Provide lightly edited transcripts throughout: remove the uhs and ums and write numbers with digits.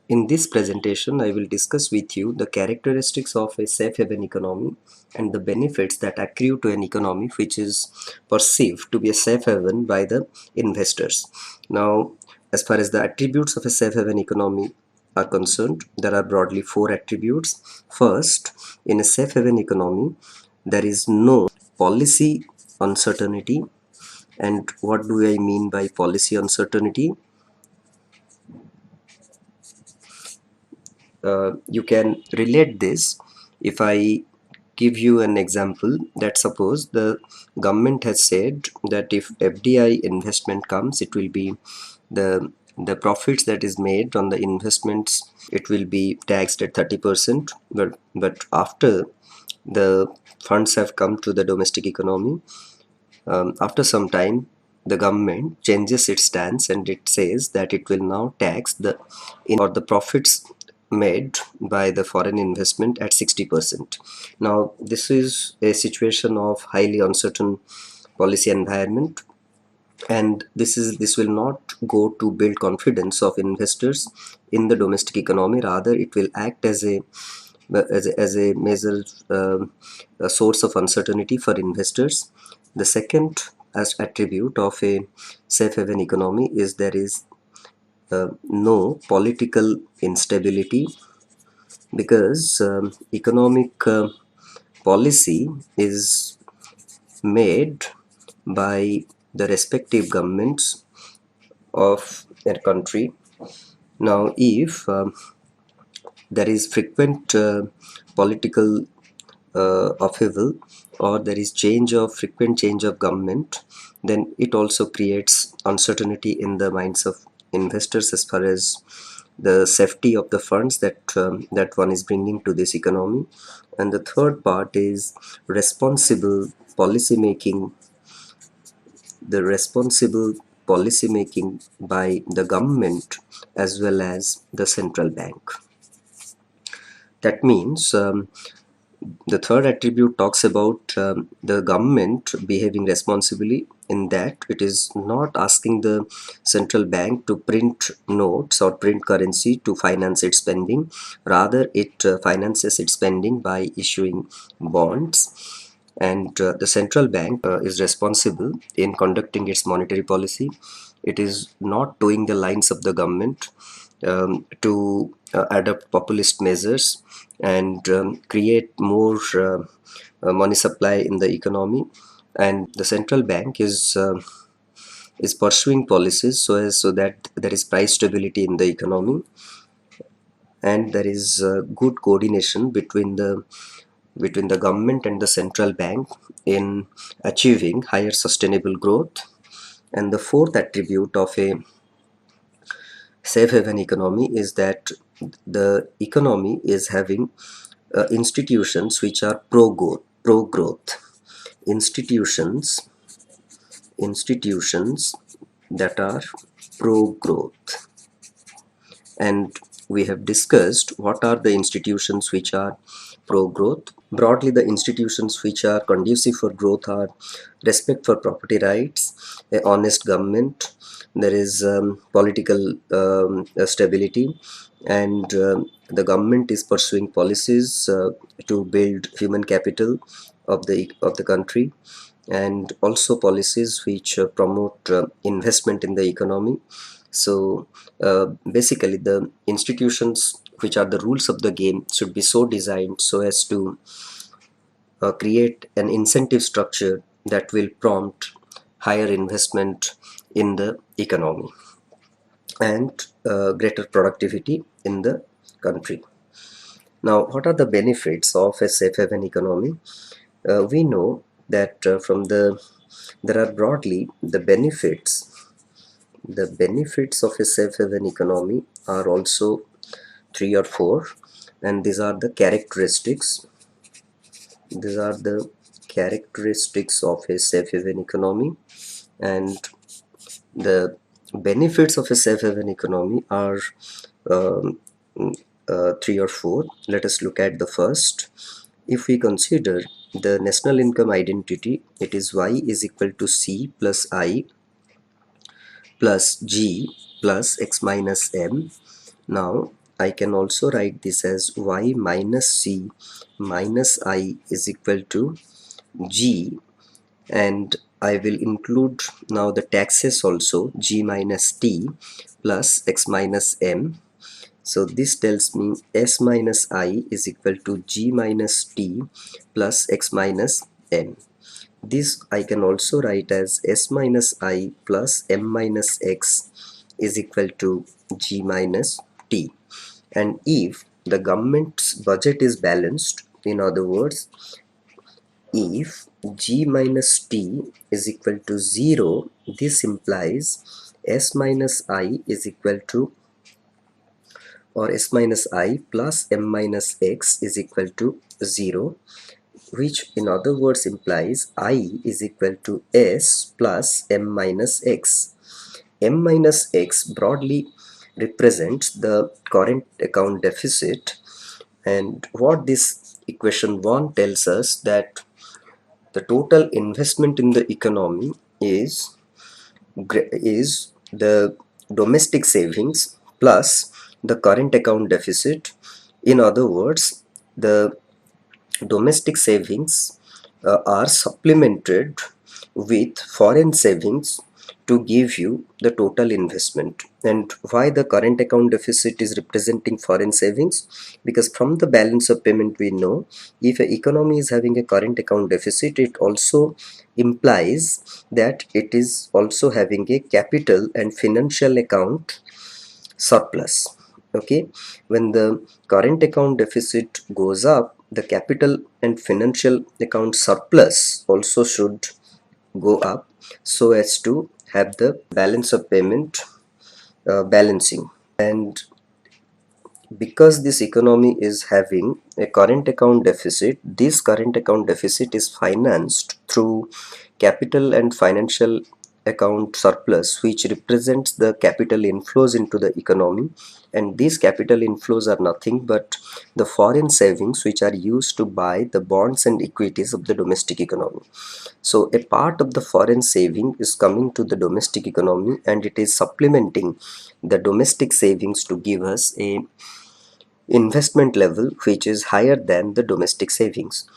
In this presentation, I will discuss with you the characteristics of a safe haven economy and the benefits that accrue to an economy which is perceived to be a safe haven by the investors. Now, as far as the attributes of a safe haven economy are concerned, there are broadly four attributes. First, in a safe haven economy, there is no policy uncertainty. And what do I mean by policy uncertainty? You can relate this if I give you an example that suppose the government has said that if FDI investment comes, it will be the profits that is made on the investments, it will be taxed at 30%. But after the funds have come to the domestic economy, after some time the government changes its stance and it says that it will now tax the or the profits made by the foreign investment at 60%. Now this is a situation of highly uncertain policy environment, and this will not go to build confidence of investors in the domestic economy. Rather, it will act as a major a source of uncertainty for investors. The second as attribute of a safe haven economy is there is no political instability, because economic policy is made by the respective governments of a country. Now, if there is frequent political upheaval, or there is frequent change of government, then it also creates uncertainty in the minds of investors as far as the safety of the funds that one is bringing to this economy. And the third part is responsible policy making, the responsible policy making by the government as well as the central bank. That means the third attribute talks about the government behaving responsibly, in that it is not asking the central bank to print notes or print currency to finance its spending. Rather, it finances its spending by issuing bonds. And the central bank is responsible in conducting its monetary policy. It is not doing the lines of the government to adopt populist measures and create more money supply in the economy. And the central bank is pursuing policies so that there is price stability in the economy, and there is good coordination between the government and the central bank in achieving higher sustainable growth. And the fourth attribute of a safe haven economy is that the economy is having institutions which are pro growth institutions institutions that are pro growth. And we have discussed what are the institutions which are pro growth. Broadly, the institutions which are conducive for growth are respect for property rights, a honest government, there is political stability, and the government is pursuing policies to build human capital of the country, and also policies which promote investment in the economy. So basically, the institutions which are the rules of the game should be so designed so as to create an incentive structure that will prompt higher investment in the economy and greater productivity in the country. Now, what are the benefits of a safe haven economy? We know that there are broadly the benefits. The benefits of a safe haven economy are also three or four, and these are the characteristics. These are the characteristics of a safe haven economy, and the benefits of a safe haven economy are um, three or four. Let us look at the first. If we consider the national income identity, it is y is equal to c plus I plus g plus x minus m. Now I can also write this as y minus c minus I is equal to g, and I will include now the taxes also, g minus t plus x minus m. So this tells me s minus I is equal to g minus t plus x minus m. This I can also write as s minus I plus m minus x is equal to g minus t. And if the government's budget is balanced, in other words, if g minus t is equal to 0, this implies s minus I is equal to, or s minus I plus m minus x is equal to 0, which in other words implies I is equal to s plus m minus x. M minus x broadly represents the current account deficit, and what this equation 1 tells us that the total investment in the economy is the domestic savings plus the current account deficit. In other words, the domestic savings are supplemented with foreign savings to give you the total investment. And why the current account deficit is representing foreign savings? Because from the balance of payment we know, if an economy is having a current account deficit, it also implies that it is also having a capital and financial account surplus. Okay, when the current account deficit goes up, the capital and financial account surplus also should go up, so as to have the balance of payment balancing. And because this economy is having a current account deficit, this current account deficit is financed through capital and financial account surplus, which represents the capital inflows into the economy. And these capital inflows are nothing but the foreign savings which are used to buy the bonds and equities of the domestic economy. So a part of the foreign saving is coming to the domestic economy, and it is supplementing the domestic savings to give us a investment level which is higher than the domestic savings.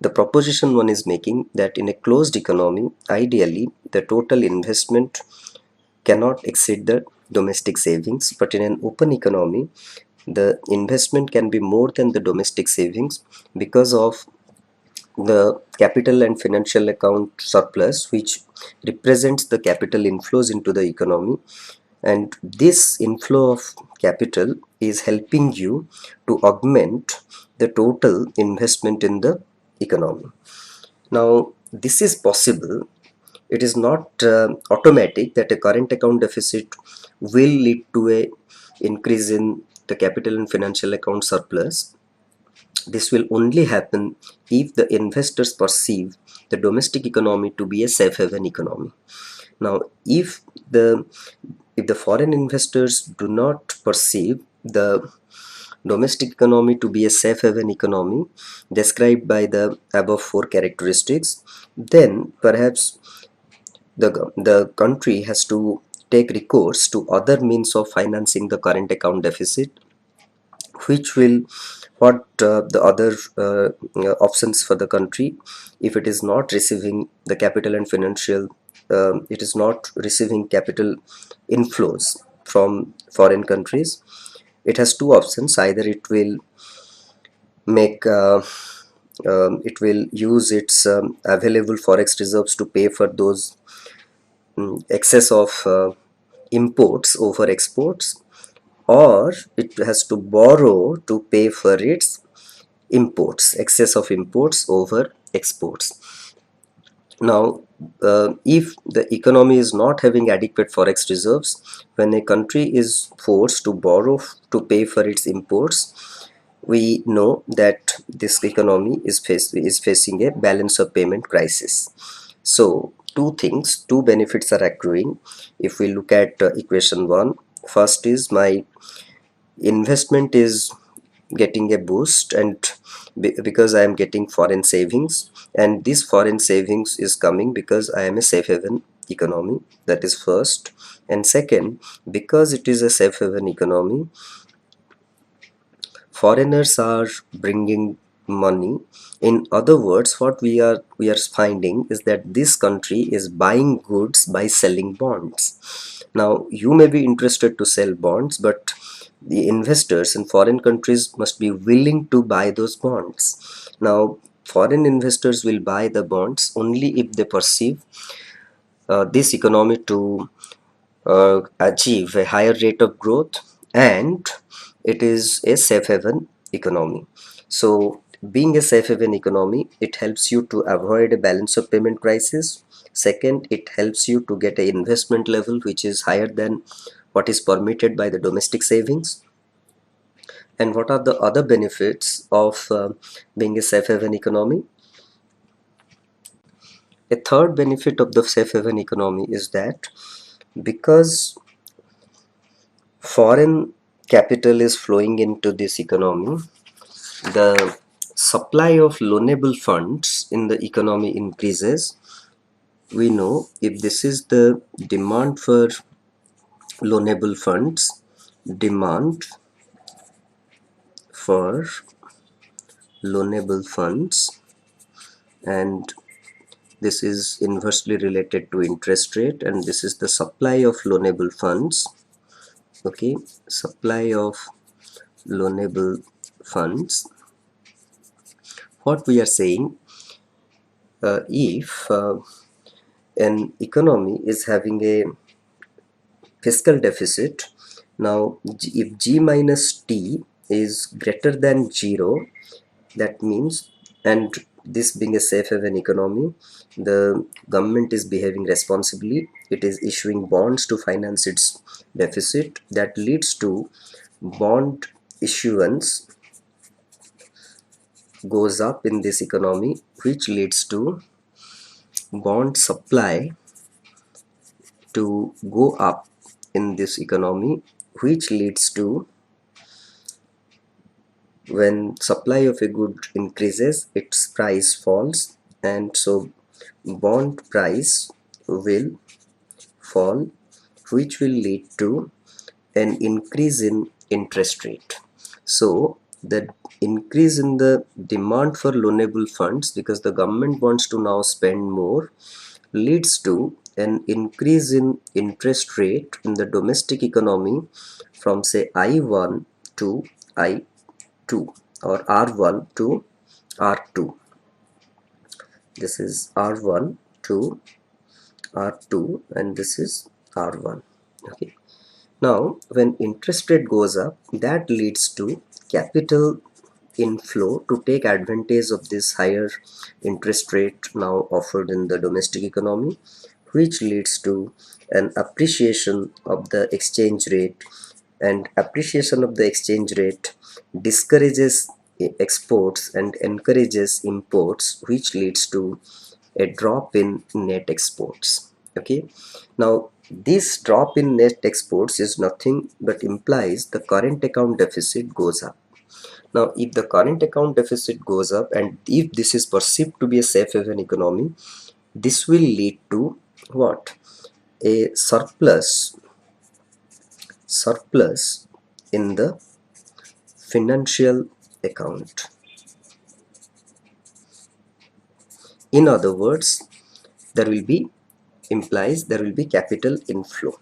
The proposition 1 is making that in a closed economy, ideally the total investment cannot exceed the domestic savings, but in an open economy the investment can be more than the domestic savings because of the capital and financial account surplus, which represents the capital inflows into the economy. And this inflow of capital is helping you to augment the total investment in the economy. Now this is possible. It is not automatic that a current account deficit will lead to a increase in the capital and financial account surplus. This will only happen if the investors perceive the domestic economy to be a safe haven economy. Now the if the foreign investors do not perceive the domestic economy to be a safe haven economy described by the above four characteristics, then perhaps the country has to take recourse to other means of financing the current account deficit, which will what the other options for the country. If it is not receiving the capital and financial, it is not receiving capital inflows from foreign countries, it has two options. Either it will make it will use its available forex reserves to pay for those excess of imports over exports, or it has to borrow to pay for its imports, excess of imports over exports. Now if the economy is not having adequate forex reserves, when a country is forced to borrow to pay for its imports, we know that this economy is facing a balance of payment crisis. So two benefits are accruing if we look at equation 1. First is my investment is getting a boost, and because I am getting foreign savings, and this foreign savings is coming because I am a safe haven economy. That is first. And second, because it is a safe haven economy, foreigners are bringing money. In other words, what we are finding is that this country is buying goods by selling bonds. Now you may be interested to sell bonds, but the investors in foreign countries must be willing to buy those bonds. Now foreign investors will buy the bonds only if they perceive this economy to achieve a higher rate of growth, and it is a safe haven economy. So being a safe haven economy, it helps you to avoid a balance of payment crisis. Second, it helps you to get an investment level which is higher than what is permitted by the domestic savings. And what are the other benefits of being a safe haven economy? A third benefit of the safe haven economy is that because foreign capital is flowing into this economy, the supply of loanable funds in the economy increases. We know if this is the demand for loanable funds, demand for loanable funds, and this is inversely related to interest rate, and this is the supply of loanable funds. Okay, supply of loanable funds. What we are saying, if an economy is having a fiscal deficit, now if g minus t is greater than 0, that means, and this being a safe haven economy, the government is behaving responsibly. It is issuing bonds to finance its deficit. That leads to bond issuance goes up in this economy, which leads to bond supply to go up in this economy, which leads to, when supply of a good increases, its price falls, and so bond price will fall, which will lead to an increase in interest rate. So the increase in the demand for loanable funds, because the government wants to now spend more, leads to an increase in interest rate in the domestic economy from say I1 to I2, or R1 to R2. This is R1 to R2, and this is R1. Okay. Now when interest rate goes up, that leads to capital inflow to take advantage of this higher interest rate now offered in the domestic economy, which leads to an appreciation of the exchange rate, and appreciation of the exchange rate discourages exports and encourages imports, which leads to a drop in net exports. Okay, now this drop in net exports is nothing but implies the current account deficit goes up. Now if the current account deficit goes up, and if this is perceived to be a safe haven economy, this will lead to what? A surplus in the financial account. In other words, there will be, implies there will be capital inflow,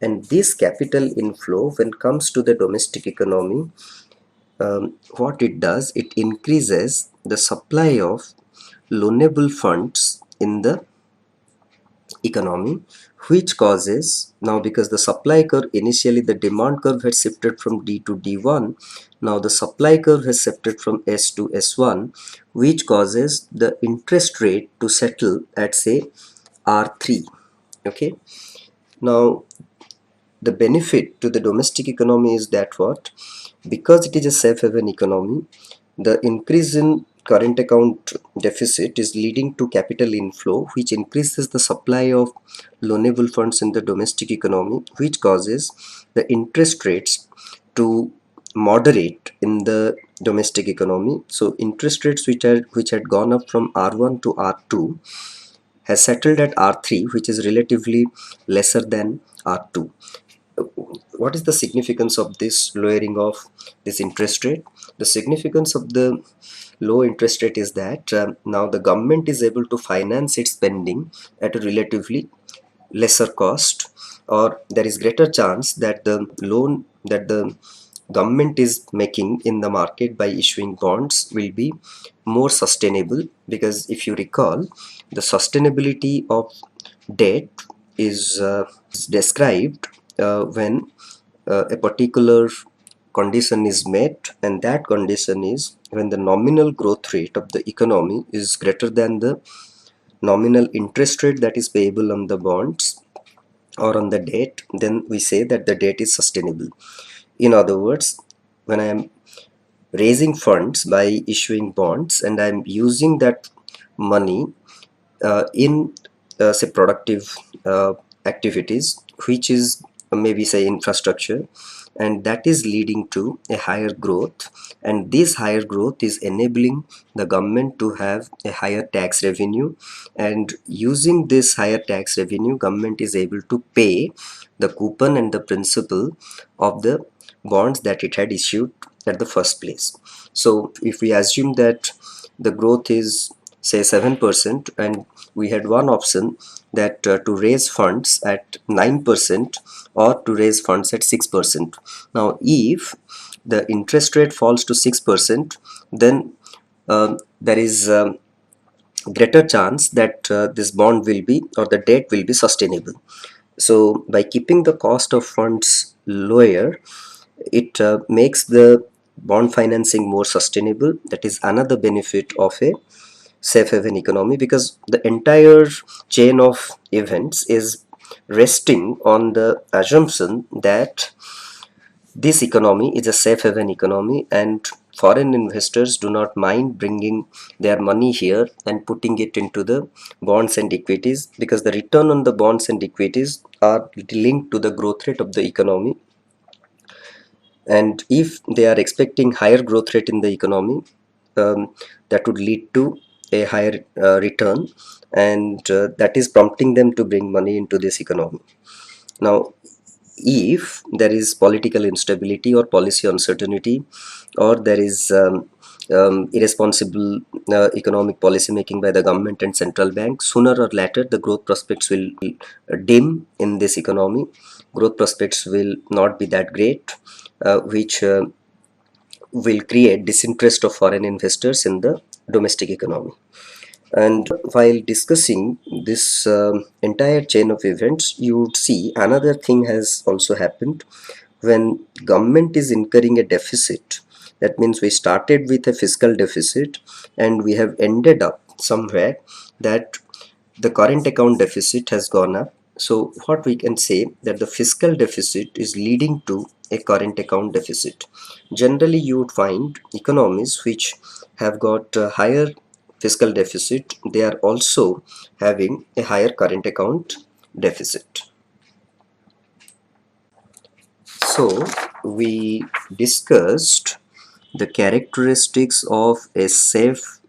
and this capital inflow, when comes to the domestic economy, what it does, it increases the supply of loanable funds in the economy, which causes, now because the supply curve, initially the demand curve had shifted from D to D1, now the supply curve has shifted from S to S1, which causes the interest rate to settle at say R3. Okay, now the benefit to the domestic economy is that what, because it is a safe haven economy, the increase in current account deficit is leading to capital inflow, which increases the supply of loanable funds in the domestic economy, which causes the interest rates to moderate in the domestic economy. So interest rates which had gone up from R1 to R2 has settled at R3, which is relatively lesser than R2. what is the significance of this lowering of this interest rate? The significance of the low interest rate is that now the government is able to finance its spending at a relatively lesser cost, or there is greater chance that the loan that the government is making in the market by issuing bonds will be more sustainable. Because if you recall, the sustainability of debt is described when a particular condition is met, and that condition is when the nominal growth rate of the economy is greater than the nominal interest rate that is payable on the bonds or on the debt. Then we say that the debt is sustainable. In other words, when I am raising funds by issuing bonds and I am using that money in say productive activities, which is maybe say infrastructure, and that is leading to a higher growth, and this higher growth is enabling the government to have a higher tax revenue, and using this higher tax revenue, government is able to pay the coupon and the principal of the bonds that it had issued at the first place. So if we assume that the growth is say 7%, and we had one option that to raise funds at 9% or to raise funds at 6%. Now if the interest rate falls to 6%, then there is greater chance that this bond will be, or the debt will be, sustainable. So by keeping the cost of funds lower, it makes the bond financing more sustainable. That is another benefit of a safe haven economy, because the entire chain of events is resting on the assumption that this economy is a safe haven economy, and foreign investors do not mind bringing their money here and putting it into the bonds and equities, because the return on the bonds and equities are linked to the growth rate of the economy. And if they are expecting higher growth rate in the economy, that would lead to a higher return, and that is prompting them to bring money into this economy. Now if there is political instability or policy uncertainty, or there is irresponsible economic policy making by the government and central bank, sooner or later the growth prospects will dim in this economy. Growth prospects will not be that great, which will create disinterest of foreign investors in the domestic economy. And while discussing this entire chain of events, you would see another thing has also happened. When government is incurring a deficit, that means we started with a fiscal deficit and we have ended up somewhere that the current account deficit has gone up. So what we can say, that the fiscal deficit is leading to a current account deficit. Generally you would find economies which have got a higher fiscal deficit, they are also having a higher current account deficit. So we discussed the characteristics of a safe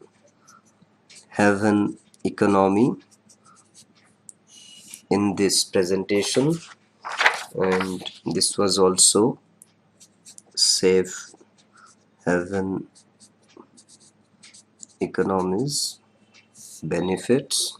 haven economy in this presentation, and this was also safe haven economies benefits.